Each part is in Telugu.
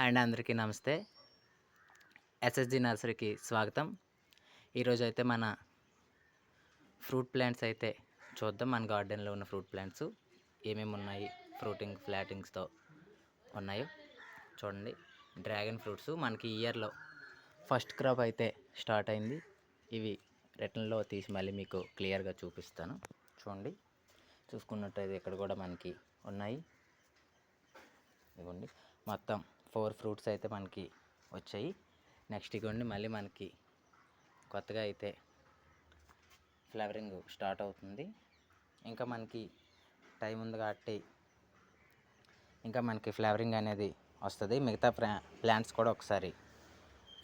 అండ్ అందరికీ నమస్తే. ఎస్ఎస్జి నర్సరీకి స్వాగతం. ఈరోజు అయితే మన ఫ్రూట్ ప్లాంట్స్ అయితే చూద్దాం. మన గార్డెన్లో ఉన్న ఫ్రూట్ ప్లాంట్స్ ఏమేమి ఉన్నాయి, ఫ్లాటింగ్స్తో ఉన్నాయో చూడండి. డ్రాగన్ ఫ్రూట్స్ మనకి ఇయర్లో ఫస్ట్ క్రాప్ అయితే స్టార్ట్ అయింది. ఇవి రిటర్న్లో తీసి మళ్ళీ మీకు క్లియర్గా చూపిస్తాను. చూడండి, చూసుకున్నట్టయితే ఇక్కడ కూడా మనకి ఉన్నాయి. ఇవ్వండి, మొత్తం 4 ఫ్రూట్స్ అయితే మనకి వచ్చాయి. నెక్స్ట్ ఇవ్వండి, మళ్ళీ మనకి కొత్తగా అయితే ఫ్లవరింగ్ స్టార్ట్ అవుతుంది. ఇంకా మనకి టైం ఉంది కాబట్టి ఇంకా మనకి ఫ్లవరింగ్ అనేది వస్తుంది. మిగతా ప్లాంట్స్ కూడా ఒకసారి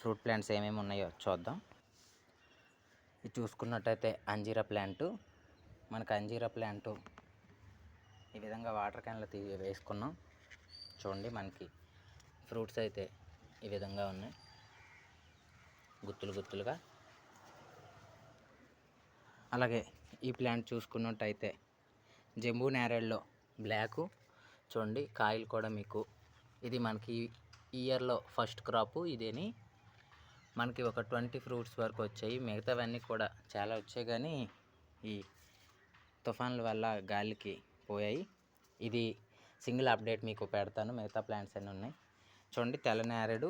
ఫ్రూట్ ప్లాంట్స్ ఏమేమి ఉన్నాయో చూద్దాం. ఇది చూసుకున్నట్టయితే అంజీరా ప్లాంటు. మనకు అంజీరా ప్లాంటు ఈ విధంగా వాటర్ క్యాన్లో వేసుకున్నాం. చూడండి, మనకి ఫ్రూట్స్ అయితే ఈ విధంగా ఉన్నాయి, గుత్తులుగా. అలాగే ఈ ప్లాంట్ చూసుకున్నట్టయితే జంబూ నేరేడ్లో బ్లాకు. చూడండి, కాయలు కూడా మీకు ఇది మనకి ఇయర్లో ఫస్ట్ క్రాపు ఇదేని. మనకి ఒక 20 ఫ్రూట్స్ వరకు వచ్చాయి. మిగతావన్నీ కూడా చాలా వచ్చాయి, కానీ ఈ తుఫాన్ల వల్ల గాలికి పోయాయి. ఇది సింగిల్ అప్డేట్ మీకు పెడతాను. మిగతా ప్లాంట్స్ అన్నీ ఉన్నాయి. చూడండి, తెల్ల నేరేడు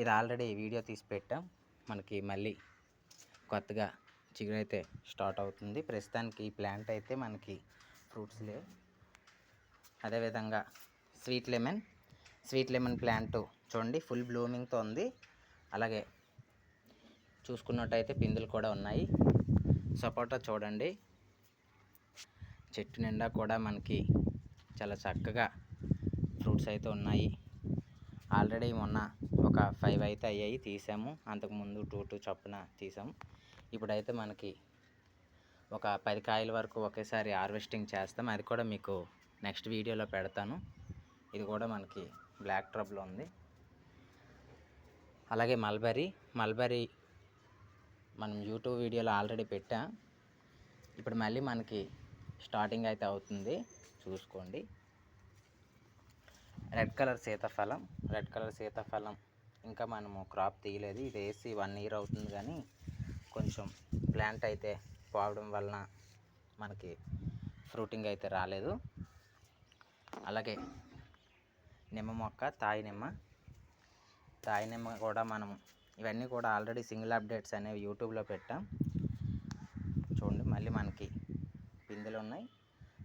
ఇది ఆల్రెడీ వీడియో తీసి పెట్టాం. మనకి మళ్ళీ కొత్తగా చిగురైతే స్టార్ట్ అవుతుంది. ప్రస్తుతానికి ఈ ప్లాంట్ అయితే మనకి ఫ్రూట్స్ లేవు. అదేవిధంగా స్వీట్ లెమన్ ప్లాంట్ చూడండి, ఫుల్ బ్లూమింగ్తో ఉంది. అలాగే చూసుకున్నట్టయితే పిందులు కూడా ఉన్నాయి. సపోటా చూడండి, చెట్టు నిండా కూడా మనకి చాలా చక్కగా ఫ్రూట్స్ అయితే ఉన్నాయి. ఆల్రెడీ మొన్న ఒక 5 అయితే అయ్యాయి, తీసాము. అంతకుముందు 2 చొప్పున తీసాము. ఇప్పుడైతే మనకి ఒక 10 కాయల వరకు ఒకేసారి హార్వెస్టింగ్ చేస్తాం. అది కూడా మీకు నెక్స్ట్ వీడియోలో పెడతాను. ఇది కూడా మనకి బ్లాక్ ట్రబ్లో ఉంది. అలాగే మల్బరీ మనం యూట్యూబ్ వీడియోలో ఆల్రెడీ పెట్టాం. ఇప్పుడు మళ్ళీ మనకి స్టార్టింగ్ అయితే అవుతుంది, చూసుకోండి. రెడ్ కలర్ సీతాఫలం ఇంకా మనము క్రాప్ తీయలేదు. ఇది వేసి 1 ఇయర్ అవుతుంది, కానీ కొంచెం ప్లాంట్ అయితే పోవడం వలన మనకి ఫ్రూటింగ్ అయితే రాలేదు. అలాగే నిమ్మ మొక్క, తాయి నిమ్మ కూడా మనం ఇవన్నీ కూడా ఆల్రెడీ సింగిల్ అప్డేట్స్ అనేవి యూట్యూబ్లో పెట్టాం. చూడండి, మళ్ళీ మనకి పిందెలు ఉన్నాయి.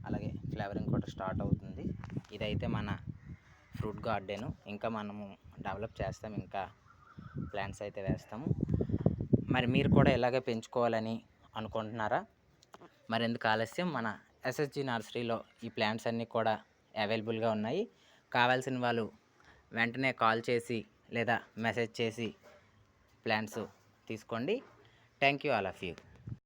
అలాగే ఫ్లవరింగ్ కూడా స్టార్ట్ అవుతుంది. ఇదైతే మన ఫ్రూట్ గార్డెను. ఇంకా మనము డెవలప్ చేస్తాం, ఇంకా ప్లాంట్స్ అయితే వేస్తాము. మరి మీరు కూడా ఇలాగే పెంచుకోవాలని అనుకుంటున్నారా? మరి ఎందుకు ఆలస్యం, మన ఎస్ఎస్జి నర్సరీలో ఈ ప్లాంట్స్ అన్నీ కూడా అవైలబుల్గా ఉన్నాయి. కావాల్సిన వాళ్ళు వెంటనే కాల్ చేసి లేదా మెసేజ్ చేసి ప్లాంట్స్ తీసుకోండి. Thank you all of you.